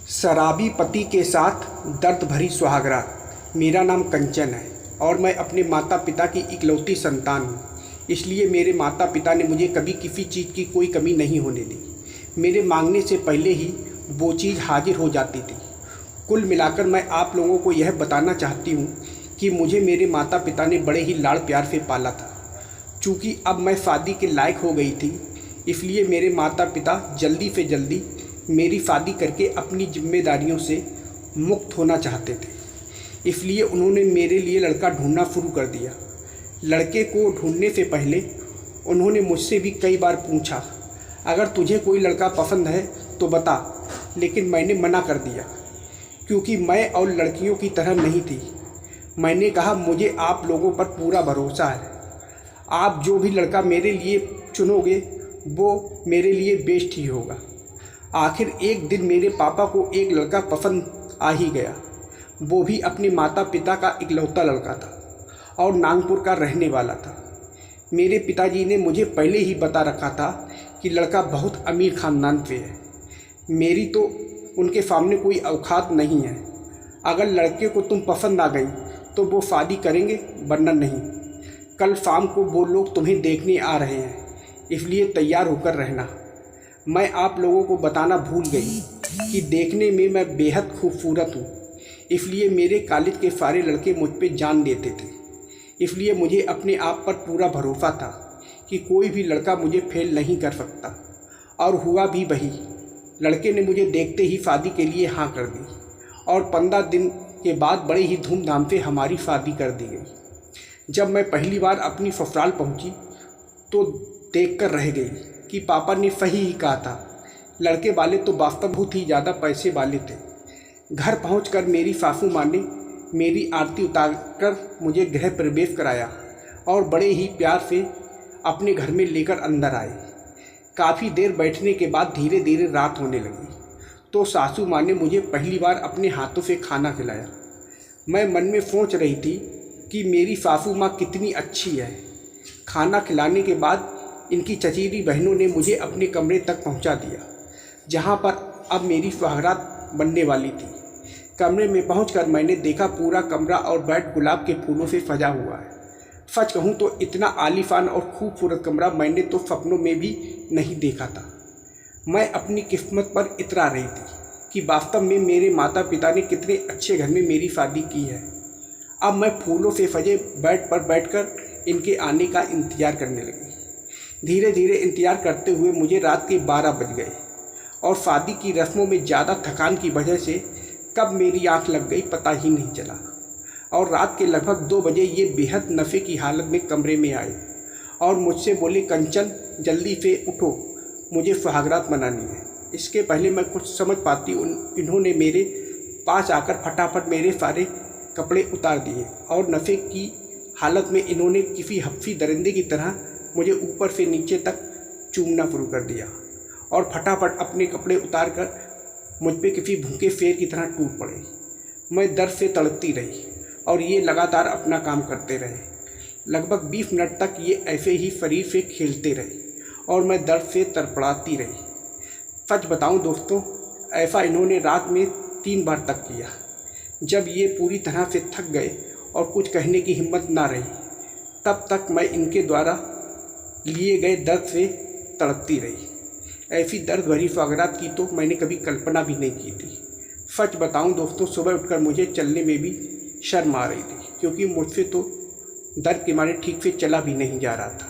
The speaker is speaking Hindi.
शराबी पति के साथ दर्द भरी सुहागरात। मेरा नाम कंचन है और मैं अपने माता पिता की इकलौती संतान हूँ। इसलिए मेरे माता पिता ने मुझे कभी किसी चीज़ की कोई कमी नहीं होने दी। मेरे मांगने से पहले ही वो चीज़ हाजिर हो जाती थी। कुल मिलाकर मैं आप लोगों को यह बताना चाहती हूँ कि मुझे मेरे माता पिता ने बड़े ही लाड़ प्यार से पाला था। चूँकि अब मैं शादी के लायक हो गई थी, इसलिए मेरे माता पिता जल्दी से जल्दी मेरी शादी करके अपनी जिम्मेदारियों से मुक्त होना चाहते थे। इसलिए उन्होंने मेरे लिए लड़का ढूंढना शुरू कर दिया। लड़के को ढूंढने से पहले उन्होंने मुझसे भी कई बार पूछा, अगर तुझे कोई लड़का पसंद है तो बता, लेकिन मैंने मना कर दिया क्योंकि मैं और लड़कियों की तरह नहीं थी। मैंने कहा, मुझे आप लोगों पर पूरा भरोसा है। आप जो भी लड़का मेरे लिए चुनोगे वो मेरे लिए बेस्ट ही होगा। आखिर एक दिन मेरे पापा को एक लड़का पसंद आ ही गया। वो भी अपने माता पिता का इकलौता लड़का था और नागपुर का रहने वाला था। मेरे पिताजी ने मुझे पहले ही बता रखा था कि लड़का बहुत अमीर ख़ानदान से है। मेरी तो उनके सामने कोई औकात नहीं है। अगर लड़के को तुम पसंद आ गई तो वो शादी करेंगे, वरना नहीं। कल शाम को वो लोग तुम्हें देखने आ रहे हैं, इसलिए तैयार होकर रहना। मैं आप लोगों को बताना भूल गई कि देखने में मैं बेहद खूबसूरत हूँ, इसलिए मेरे कॉलेज के सारे लड़के मुझ पे जान देते थे। इसलिए मुझे अपने आप पर पूरा भरोसा था कि कोई भी लड़का मुझे फेल नहीं कर सकता। और हुआ भी वही। लड़के ने मुझे देखते ही शादी के लिए हाँ कर दी और 15 दिन के बाद बड़े ही धूमधाम से हमारी शादी कर दी गई। जब मैं पहली बार अपनी ससुराल पहुँची तो देखकर रह गई कि पापा ने सही ही कहा था। लड़के वाले तो वास्तव बहुत ही ज़्यादा पैसे वाले थे। घर पहुंचकर मेरी सासू माँ ने मेरी आरती उतारकर मुझे गृह प्रवेश कराया और बड़े ही प्यार से अपने घर में लेकर अंदर आए। काफ़ी देर बैठने के बाद धीरे धीरे रात होने लगी तो सासू माँ ने मुझे पहली बार अपने हाथों से खाना खिलाया। मैं मन में सोच रही थी कि मेरी सासू माँ कितनी अच्छी है। खाना खिलाने के बाद इनकी चचेरी बहनों ने मुझे अपने कमरे तक पहुंचा दिया, जहां पर अब मेरी सुहागरात बनने वाली थी। कमरे में पहुंचकर मैंने देखा पूरा कमरा और बेड गुलाब के फूलों से सजा हुआ है। सच कहूं तो इतना आलीशान और खूबसूरत कमरा मैंने तो सपनों में भी नहीं देखा था। मैं अपनी किस्मत पर इतरा रही थी कि वास्तव में मेरे माता पिता ने कितने अच्छे घर में मेरी शादी की है। अब मैं फूलों से सजे बेड पर बैठकर इनके आने का इंतज़ार करने लगी। धीरे धीरे इंतज़ार करते हुए मुझे रात के 12 बज गए और शादी की रस्मों में ज़्यादा थकान की वजह से कब मेरी आंख लग गई पता ही नहीं चला। और रात के लगभग 2 बजे ये बेहद नशे की हालत में कमरे में आए और मुझसे बोले, कंचन जल्दी से उठो, मुझे सुहागरात मनानी है। इसके पहले मैं कुछ समझ पाती इन्होंने मेरे पास आकर फटाफट मेरे सारे कपड़े उतार दिए और नशे की हालत में इन्होंने किसी हफ्सी दरिंदे की तरह मुझे ऊपर से नीचे तक चूमना शुरू कर दिया और फटाफट अपने कपड़े उतारकर मुझ पे किसी भूखे शेर की तरह टूट पड़े। मैं दर्द से तड़पती रही और ये लगातार अपना काम करते रहे। लगभग 20 मिनट तक ये ऐसे ही शरीर से खेलते रहे और मैं दर्द से तड़पड़ाती रही। सच बताऊं दोस्तों, ऐसा इन्होंने रात में 3 बार तक किया। जब ये पूरी तरह से थक गए और कुछ कहने की हिम्मत ना रही, तब तक मैं इनके द्वारा लिए गए दर्द से तड़पती रही। ऐसी दर्द भरी सुहागरात की तो मैंने कभी कल्पना भी नहीं की थी। सच बताऊं दोस्तों, सुबह उठकर मुझे चलने में भी शर्म आ रही थी क्योंकि मुझसे तो दर्द के मारे ठीक से चला भी नहीं जा रहा था।